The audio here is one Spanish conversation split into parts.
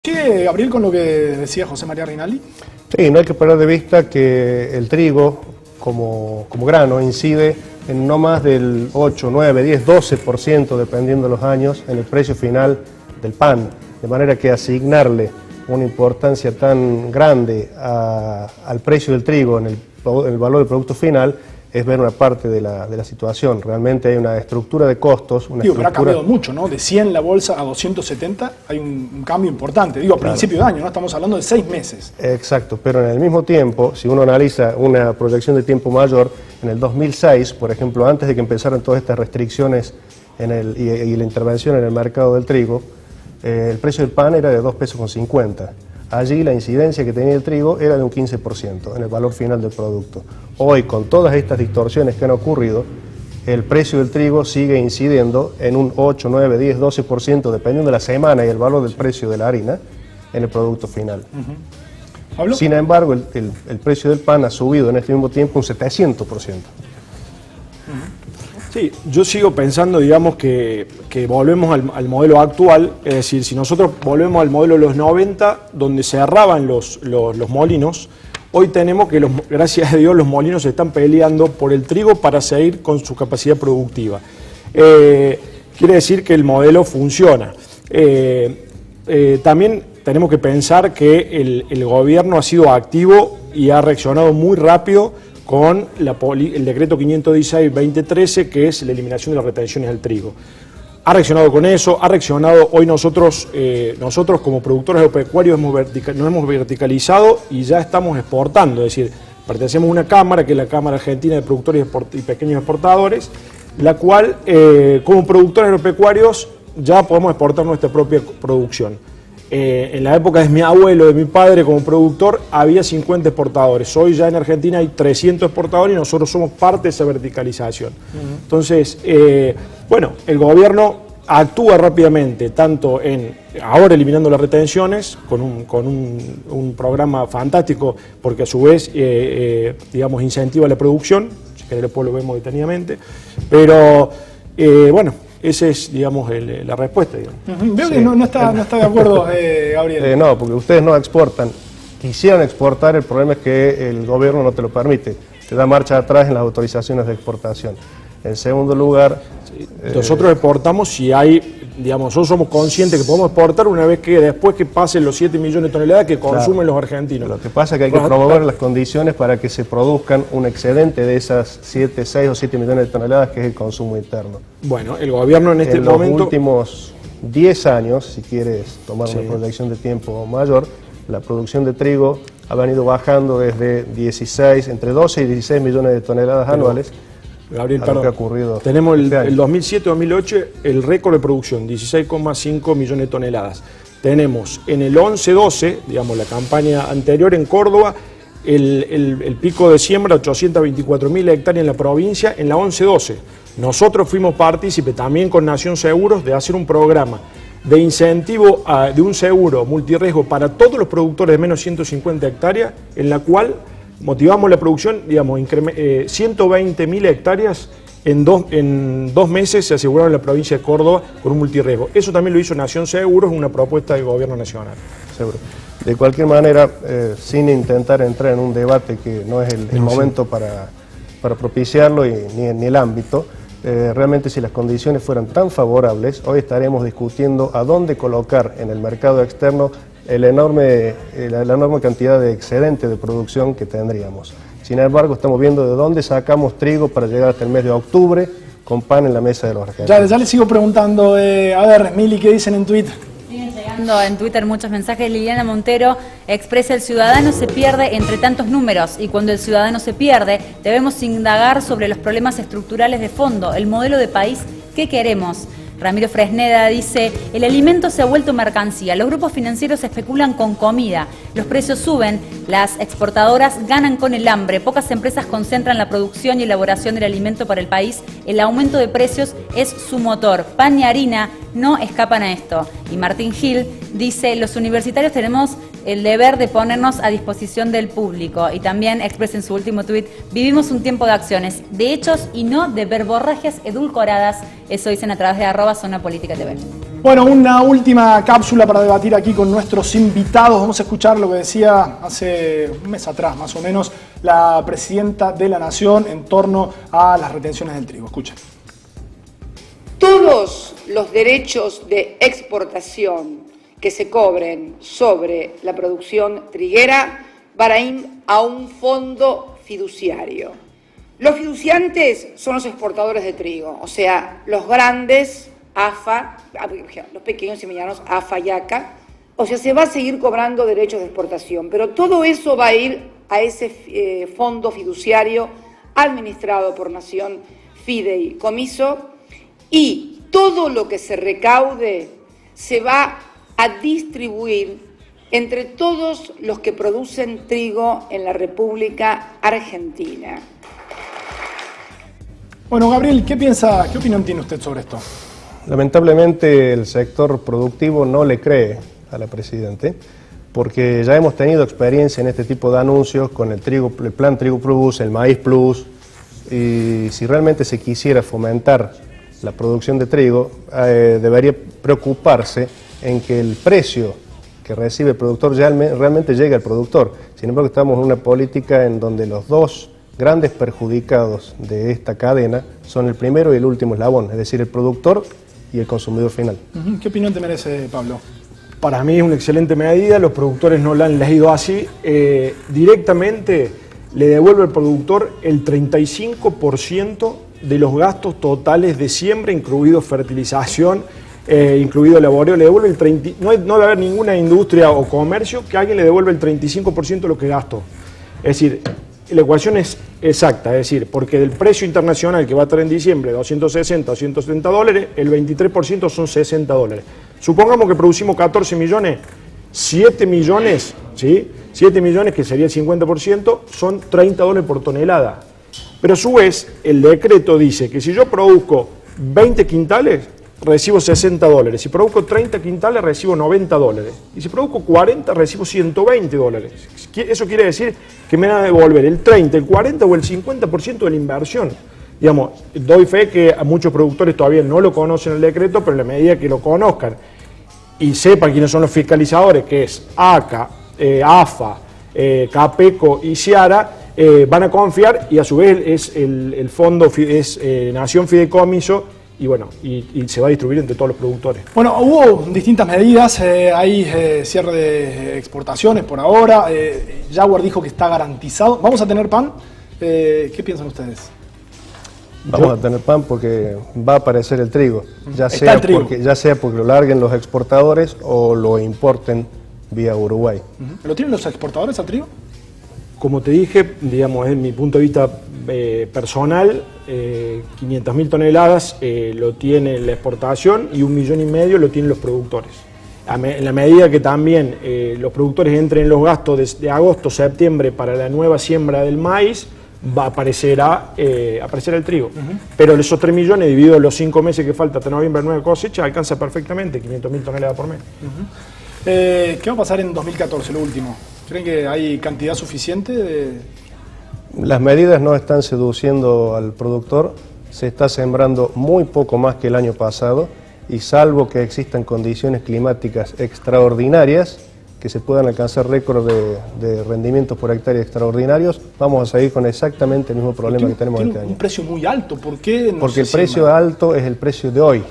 ¿Sigue, Gabriel, con lo que decía José María Rinaldi? Sí, no hay que perder de vista que el trigo como grano incide en no más del 8, 9, 10, 12%, dependiendo de los años, en el precio final del pan. De manera que asignarle una importancia tan grande al precio del trigo en el valor del producto final es ver una parte de la situación. Realmente hay una estructura de costos. Pero ha cambiado mucho, ¿no? De 100 la bolsa a 270 hay un cambio importante. Digo, a principio de año, ¿no? Estamos hablando de 6 meses. Exacto, pero en el mismo tiempo, si uno analiza una proyección de tiempo mayor, en el 2006, por ejemplo, antes de que empezaran todas estas restricciones y la intervención en el mercado del trigo, el precio del pan era de 2,50 pesos. Allí la incidencia que tenía el trigo era de un 15% en el valor final del producto. Hoy, con todas estas distorsiones que han ocurrido, el precio del trigo sigue incidiendo en un 8, 9, 10, 12%, dependiendo de la semana y el valor del precio de la harina, en el producto final. ¿Pablo? Sin embargo, el precio del pan ha subido en este mismo tiempo un 700%. Sí, yo sigo pensando, digamos, que volvemos al modelo actual, es decir, si nosotros volvemos al modelo de los 90, donde se cerraban los molinos, hoy tenemos que, gracias a Dios, los molinos se están peleando por el trigo para seguir con su capacidad productiva. Quiere decir que el modelo funciona. También tenemos que pensar que el gobierno ha sido activo y ha reaccionado muy rápido con el decreto 516-2013, que es la eliminación de las retenciones del trigo. Ha reaccionado con eso, ha reaccionado, hoy nosotros como productores agropecuarios nos hemos verticalizado y ya estamos exportando, es decir, pertenecemos a una cámara, que es la Cámara Argentina de Productores y Pequeños Exportadores, la cual, como productores agropecuarios, ya podemos exportar nuestra propia producción. En la época de mi abuelo, de mi padre como productor, había 50 exportadores. Hoy ya en Argentina hay 300 exportadores y nosotros somos parte de esa verticalización. Entonces, bueno, el gobierno actúa rápidamente, tanto ahora eliminando las retenciones, con un programa fantástico, porque a su vez, digamos, incentiva la producción, si querés después lo vemos detenidamente, pero, bueno, esa es, digamos, la respuesta. Digamos. Veo que no está de acuerdo, Gabriel. No, porque ustedes no exportan. Quisieran exportar, el problema es que el gobierno no te lo permite. Te da marcha atrás en las autorizaciones de exportación. En segundo lugar... nosotros exportamos si hay, digamos, nosotros somos conscientes que podemos exportar una vez que después que pasen los 7 millones de toneladas que consumen los argentinos. Lo que pasa es que hay que promover las condiciones para que se produzcan un excedente de esas 6 o 7 millones de toneladas que es el consumo interno. Bueno, el gobierno en este momento... En los últimos 10 años, si quieres tomar una proyección de tiempo mayor, la producción de trigo ha venido bajando desde entre 12 y 16 millones de toneladas anuales. Gabriel, perdón, que ha ocurrido tenemos el 2007-2008 el récord de producción, 16,5 millones de toneladas. Tenemos en el 11-12, digamos la campaña anterior en Córdoba, el pico de siembra, 824.000 hectáreas en la provincia, en la 11-12. Nosotros fuimos partícipes también con Nación Seguros de hacer un programa de incentivo de un seguro multirriesgo para todos los productores de menos de 150 hectáreas, en la cual motivamos la producción, digamos, 120.000 hectáreas en dos meses se aseguraron en la provincia de Córdoba con un multirriesgo. Eso también lo hizo Nación Seguros, una propuesta del gobierno nacional. Seguro. De cualquier manera, sin intentar entrar en un debate que no es el momento para propiciarlo ni el ámbito, realmente si las condiciones fueran tan favorables, hoy estaremos discutiendo a dónde colocar en el mercado externo la enorme cantidad de excedente de producción que tendríamos. Sin embargo, estamos viendo de dónde sacamos trigo para llegar hasta el mes de octubre con pan en la mesa de los argentinos. Ya les sigo preguntando, a ver, Mili, ¿qué dicen en Twitter? Siguen llegando en Twitter muchos mensajes. Liliana Montero expresa: el ciudadano se pierde entre tantos números, y cuando el ciudadano se pierde, debemos indagar sobre los problemas estructurales de fondo, el modelo de país que queremos. Ramiro Fresneda dice: el alimento se ha vuelto mercancía, los grupos financieros especulan con comida, los precios suben, las exportadoras ganan con el hambre, pocas empresas concentran la producción y elaboración del alimento para el país, el aumento de precios es su motor, pan y harina no escapan a esto. Y Martín Gil dice: los universitarios tenemos el deber de ponernos a disposición del público. Y también expresa en su último tuit: vivimos un tiempo de acciones, de hechos y no de verborragias edulcoradas. Eso dicen a través de @ZonaPolítica TV. Bueno, una última cápsula para debatir aquí con nuestros invitados. Vamos a escuchar lo que decía hace un mes atrás, más o menos, la presidenta de la Nación en torno a las retenciones del trigo. Escuchen. Todos los derechos de exportación que se cobren sobre la producción triguera van a ir a un fondo fiduciario. Los fiduciantes son los exportadores de trigo, o sea, los grandes AFA, los pequeños y medianos AFA y ACA, o sea, se va a seguir cobrando derechos de exportación, pero todo eso va a ir a ese fondo fiduciario administrado por Nación Fideicomiso, y todo lo que se recaude se va a distribuir entre todos los que producen trigo en la República Argentina. Bueno, Gabriel, ¿qué opinión tiene usted sobre esto? Lamentablemente el sector productivo no le cree a la Presidenta, porque ya hemos tenido experiencia en este tipo de anuncios con el Plan Trigo Plus, el Maíz Plus, y si realmente se quisiera fomentar la producción de trigo, debería preocuparse en que el precio que recibe el productor realmente llegue al productor. Sin embargo, estamos en una política en donde los dos grandes perjudicados de esta cadena son el primero y el último eslabón, es decir, el productor y el consumidor final. ¿Qué opinión te merece, Pablo? Para mí es una excelente medida, los productores no la han leído así. Directamente le devuelve al productor el 35% de los gastos totales de siembra, incluido fertilización, incluido laboreo, le devuelve el 30%. No va a haber ninguna industria o comercio que alguien le devuelva el 35% de lo que gastó. Es decir, la ecuación es exacta, es decir, porque del precio internacional que va a estar en diciembre, 260 o 170 dólares, el 23% son 60 dólares. Supongamos que producimos 14 millones, 7 millones, ¿sí? 7 millones, que sería el 50%, son 30 dólares por tonelada. Pero a su vez, el decreto dice que si yo produzco 20 quintales, recibo 60 dólares. Si produzco 30 quintales, recibo 90 dólares. Y si produzco 40, recibo 120 dólares. Eso quiere decir que me van a devolver el 30, el 40 o el 50% de la inversión. Digamos, doy fe que a muchos productores todavía no lo conocen el decreto, pero en la medida que lo conozcan y sepan quiénes son los fiscalizadores, que es ACA, AFA, CAPECO y Ciara, van a confiar, y a su vez es el fondo, es Nación Fideicomiso, y bueno, y se va a distribuir entre todos los productores. Bueno, hubo distintas medidas, hay cierre de exportaciones por ahora, Jaguar dijo que está garantizado. ¿Vamos a tener pan? ¿Qué piensan ustedes? Vamos a tener pan porque va a aparecer el trigo, ya sea porque lo larguen los exportadores o lo importen vía Uruguay. ¿Lo tienen los exportadores al trigo? Como te dije, digamos, desde mi punto de vista personal, 500.000 toneladas lo tiene la exportación y 1,5 millones lo tienen los productores. En la medida que también los productores entren en los gastos de agosto, septiembre para la nueva siembra del maíz, aparecerá el trigo. Pero esos 3 millones divididos los 5 meses que falta hasta noviembre, nueva cosecha, alcanza perfectamente 500.000 toneladas por mes. ¿Qué va a pasar en 2014, lo último? ¿Creen que hay cantidad suficiente? Las medidas no están seduciendo al productor, se está sembrando muy poco más que el año pasado, y salvo que existan condiciones climáticas extraordinarias, que se puedan alcanzar récords de rendimientos por hectárea extraordinarios, vamos a seguir con exactamente el mismo problema que tenemos este año. Un precio muy alto, ¿por qué no? Porque el precio alto es el precio de hoy.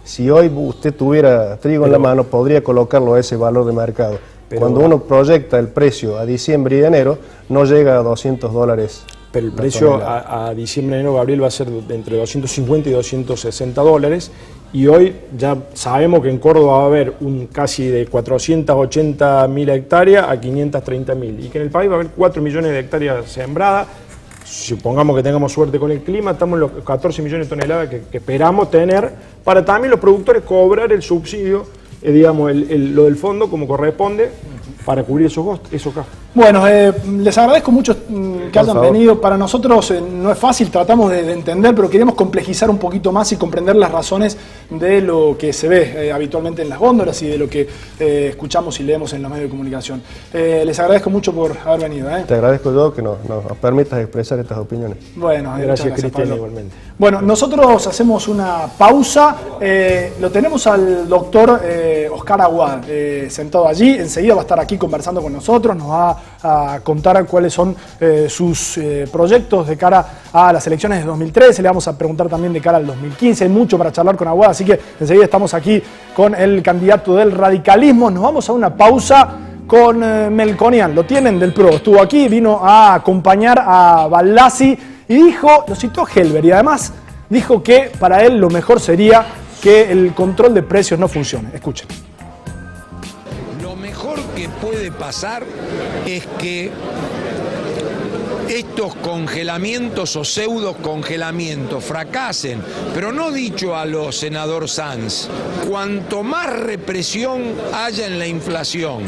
Si hoy usted tuviera trigo en la mano, podría colocarlo a ese valor de mercado. Cuando uno proyecta el precio a diciembre y enero, no llega a 200 dólares. Pero el precio a diciembre y enero, Gabriel, va a ser de entre 250 y 260 dólares. Y hoy ya sabemos que en Córdoba va a haber casi de 480.000 hectáreas a 530.000. Y que en el país va a haber 4 millones de hectáreas sembradas. Supongamos que tengamos suerte con el clima, estamos en los 14 millones de toneladas que esperamos tener para también los productores cobrar el subsidio, digamos, lo del fondo como corresponde para cubrir esos gastos. Bueno, les agradezco mucho que hayan venido. Para nosotros no es fácil, tratamos de entender, pero queremos complejizar un poquito más y comprender las razones de lo que se ve habitualmente en las góndolas y de lo que escuchamos y leemos en los medios de comunicación. Les agradezco mucho por haber venido. Te agradezco yo que nos permitas expresar estas opiniones. Bueno, gracias Cristian, igualmente. Bueno, nosotros hacemos una pausa. Lo tenemos al doctor Oscar Aguad sentado allí. Enseguida va a estar aquí conversando con nosotros. Nos va a contar cuáles son sus proyectos de cara a las elecciones de 2013. Le vamos a preguntar también de cara al 2015. Hay mucho para charlar con Aguad, así que enseguida estamos aquí con el candidato del radicalismo. Nos vamos a una pausa con Melconian. Lo tienen del PRO. Estuvo aquí, vino a acompañar a Baldassi y dijo, lo citó Helber, y además dijo que para él lo mejor sería que el control de precios no funcione. Escuchen. Lo mejor que puede pasar es que estos congelamientos o pseudo congelamientos fracasen, pero no dicho a lo senador Sanz, cuanto más represión haya en la inflación,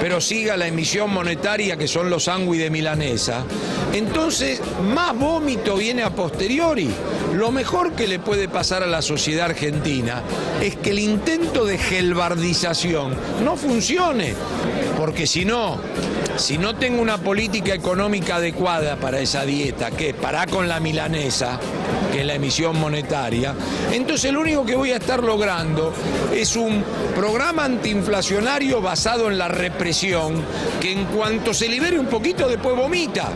pero siga la emisión monetaria que son los sándwiches de milanesa, entonces más vómito viene a posteriori. Lo mejor que le puede pasar a la sociedad argentina es que el intento de gelbardización no funcione, porque si no tengo una política económica adecuada para esa dieta, que es parar con la milanesa, que es la emisión monetaria, entonces lo único que voy a estar logrando es un programa antiinflacionario basado en la represión, que en cuanto se libere un poquito después vomita.